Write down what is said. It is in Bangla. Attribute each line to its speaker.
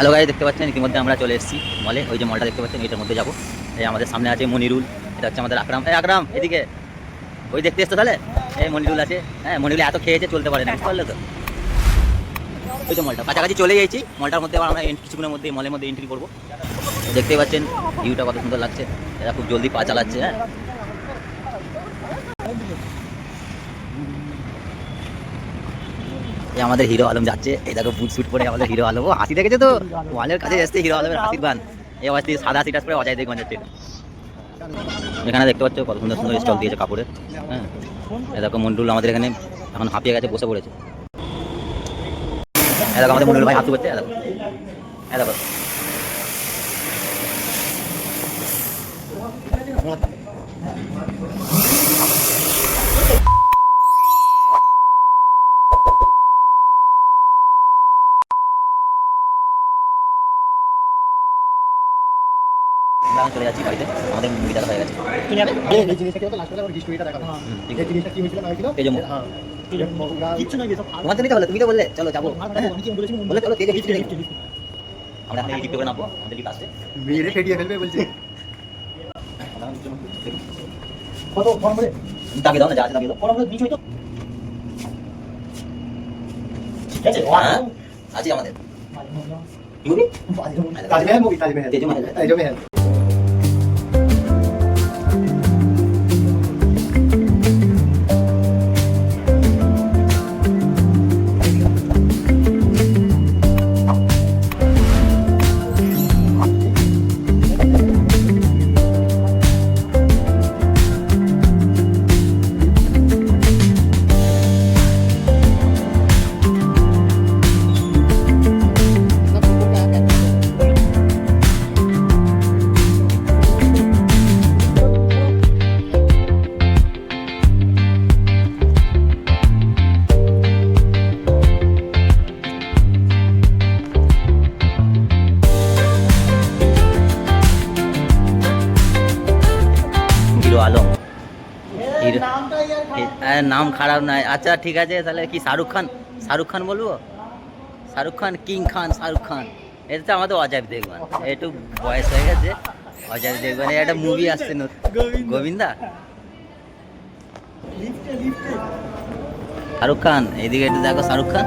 Speaker 1: হ্যালো গাইস, দেখতে পাচ্ছেন ইতিমধ্যে আমরা চলে এসেছি মলে। ওই যে মলটা দেখতে পাচ্ছেন, এটার মধ্যে যাবো। এই আমাদের সামনে আছে মনিরুল, এটা হচ্ছে আমাদের আকরাম। এই আকরাম এদিকে, ওই দেখতে এসছো তাহলে? এই মনিরুল আছে। হ্যাঁ, মনিরুল এত খেয়েছে চলতে পারে না, বুঝতে পারলে তো? ওই যে মলটা কাছাকাছি চলে গেছি। মলটার মধ্যে আবার আমরা কিছুক্ষণের মধ্যে মলের মধ্যে এন্ট্রি করবো। দেখতেই পাচ্ছেন ভিউটা কত সুন্দর লাগছে। এরা খুব জলদি পা চালাচ্ছে। হ্যাঁ, এই আমাদের হিরো আলম যাচ্ছে। এই দেখো বুট শুট পরে আমাদের হিরো আলম। ও হাসি দেখেছে তো, ওয়ালের কাছে যাচ্ছে হিরো আলমের হাসির গান। এই আওয়াজ দিয়ে সাদা সিটাস পরে অজয় দেবগন যাচ্ছে। এখানে দেখতে পাচ্ছ কত সুন্দর সুন্দর স্টল দিয়েছে কাপড়ের। হ্যাঁ, এই দেখো মন্ডুল আমাদের এখানে এখন হাঁপিয়ে গেছে, বসে পড়েছে। এই দেখো আমাদের মন্ডুল ভাই হাঁটু করছে। এই দেখো, এই দেখো। আমরা চলে যাচ্ছি বাড়িতে, আমাদের মুভি দেখা হয়ে গেছে।
Speaker 2: এই জিনিসটা কি হতো লাস্ট বেলা ওর হিস্টরিটা দেখাবো। এই জিনিসটা কি হয়েছিল না হয়েছিল? হ্যাঁ। কিচ্ছু না গেছে।
Speaker 1: তোমার তো নিতে হলো, তুমি তো বললে চলো যাবো। বলে চলো তেজে গিফট দেখি। আমরা এখন এই গিফট করে নামবো, আমাদের লিফট আসছে।
Speaker 2: মেরে ফেটিয়ে ফেলবে বলছে। কত ফর্ম রে?
Speaker 1: দাবি দাও না, যা আছে দাবি দাও।
Speaker 2: ফর্ম রে দিছ হইতো। ঠিক আছে।
Speaker 1: হ্যাঁ, আছে আমাদের movie
Speaker 2: Taj Mahal movie, Taj Mahal.
Speaker 1: Taj Mahal.
Speaker 2: Taj Mahal.
Speaker 1: Hero Alam. Hero নাম খারাপ নয়। আচ্ছা ঠিক আছে, তাহলে কি শাহরুখ খান? শাহরুখ খান বলবো? শাহরুখ খান, কিং খান, শাহরুখ খান। এটা তো আমাদের অজয় দেবগন, একটু বয়স হয়ে গেছে। অজয় দেবগনের একটা মুভি আসছে গোবিন্দা। শাহরুখ খান এদিকে একটু দেখো, শাহরুখ খান।